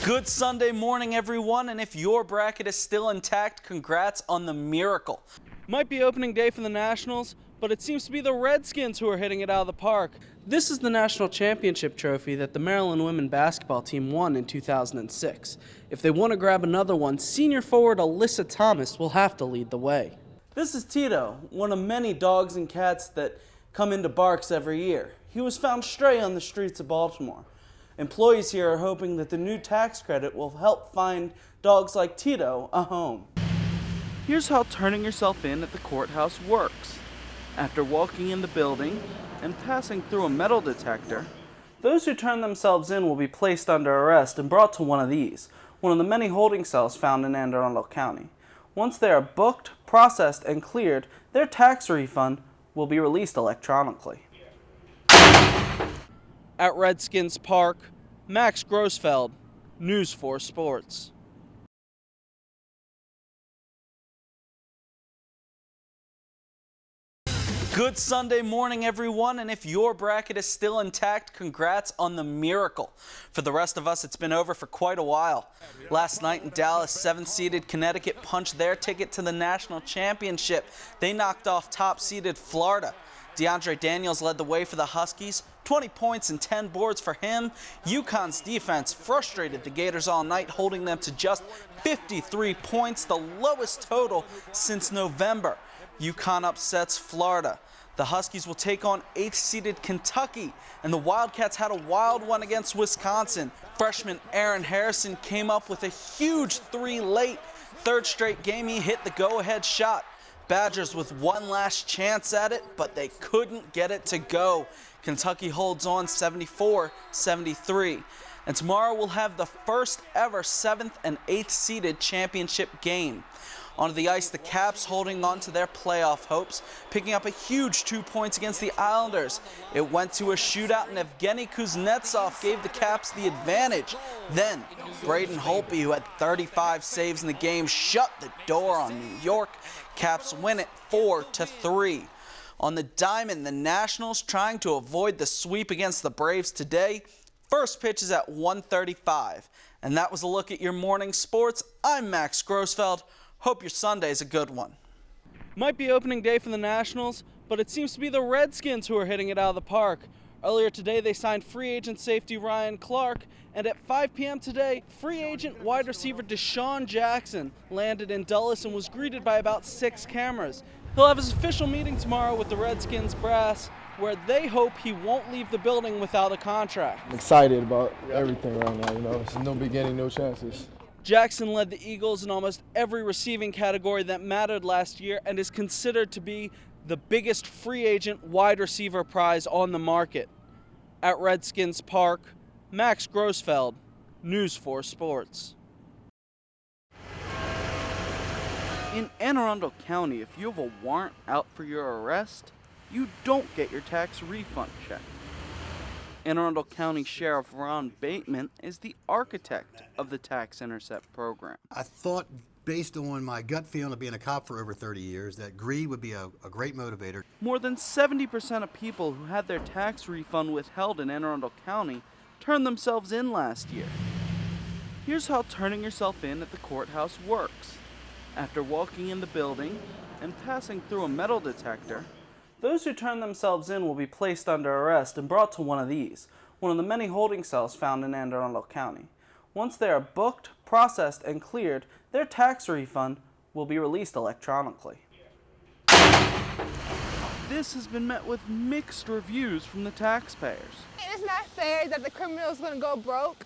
Good Sunday morning, everyone, and if your bracket is still intact, congrats on the miracle. Might be opening day for the Nationals, but it seems to be the Redskins who are hitting it out of the park. This is the national championship trophy that the Maryland women basketball team won in 2006. If they want to grab another one, senior forward Alyssa Thomas will have to lead the way. This is Tito, one of many dogs and cats that come into Barks every year. He was found stray on the streets of Baltimore. Employees here are hoping that the new tax credit will help find dogs like Tito a home. Here's how turning yourself in at the courthouse works. After walking in the building and passing through a metal detector, those who turn themselves in will be placed under arrest and brought to one of these, one of the many holding cells found in Anne Arundel County. Once they are booked, processed, and cleared, their tax refund will be released electronically. At Redskins Park, Max Grossfeld, News 4 Sports. Good Sunday morning, everyone, and if your bracket is still intact, congrats on the miracle. For the rest of us, it's been over for quite a while. Last night in Dallas, 7th-seeded Connecticut punched their ticket to the national championship. They knocked off top-seeded Florida. DeAndre Daniels led the way for the Huskies, 20 points and 10 boards for him. UConn's defense frustrated the Gators all night, holding them to just 53 points, the lowest total since November. UConn upsets Florida. The Huskies will take on 8th-seeded Kentucky, and the Wildcats had a wild one against Wisconsin. Freshman Aaron Harrison came up with a huge three late. Third straight game, he hit the go-ahead shot. Badgers with one last chance at it, but they couldn't get it to go. Kentucky holds on 74-73. And tomorrow we'll have the first ever 7th and 8th seeded championship game. Onto the ice, the Caps holding on to their playoff hopes, picking up a huge 2 points against the Islanders. It went to a shootout, and Evgeny Kuznetsov gave the Caps the advantage. Then, Braden Holtby, who had 35 saves in the game, shut the door on New York. Caps win it 4-3. On the diamond, the Nationals trying to avoid the sweep against the Braves today. First pitch is at 1:35. And that was a look at your morning sports. I'm Max Grossfeld. Hope your Sunday's a good one. Might be opening day for the Nationals, but it seems to be the Redskins who are hitting it out of the park. Earlier today, they signed free agent safety Ryan Clark, and at 5 p.m. today, free agent wide receiver Deshaun Jackson landed in Dulles and was greeted by about 6 cameras. He'll have his official meeting tomorrow with the Redskins brass, where they hope he won't leave the building without a contract. I'm excited about everything right now, It's no beginning, no chances. Jackson led the Eagles in almost every receiving category that mattered last year and is considered to be the biggest free agent wide receiver prize on the market. At Redskins Park, Max Grossfeld, News 4 Sports. In Anne Arundel County, if you have a warrant out for your arrest, you don't get your tax refund check. Anne Arundel County Sheriff Ron Bateman is the architect of the Tax Intercept program. I thought, based on my gut feeling of being a cop for over 30 years, that greed would be a great motivator. More than 70% of people who had their tax refund withheld in Anne Arundel County turned themselves in last year. Here's how turning yourself in at the courthouse works. After walking in the building and passing through a metal detector, those who turn themselves in will be placed under arrest and brought to one of these, one of the many holding cells found in Anne Arundel County. Once they are booked, processed, and cleared, their tax refund will be released electronically. This has been met with mixed reviews from the taxpayers. It's not fair that the criminal is going to go broke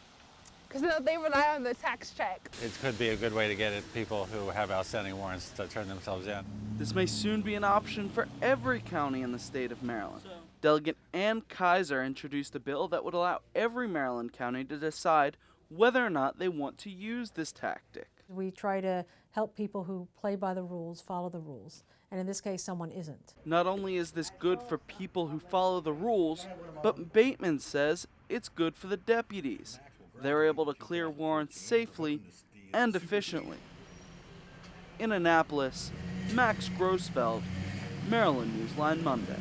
because they rely on the tax check. It could be a good way to get at people who have outstanding warrants to turn themselves in. This may soon be an option for every county in the state of Maryland. Delegate Ann Kaiser introduced a bill that would allow every Maryland county to decide whether or not they want to use this tactic. We try to help people who play by the rules follow the rules, and in this case someone isn't. Not only is this good for people who follow the rules, but Bateman says it's good for the deputies. They're able to clear warrants safely and efficiently. In Annapolis, Max Grossfeld, Maryland Newsline Monday.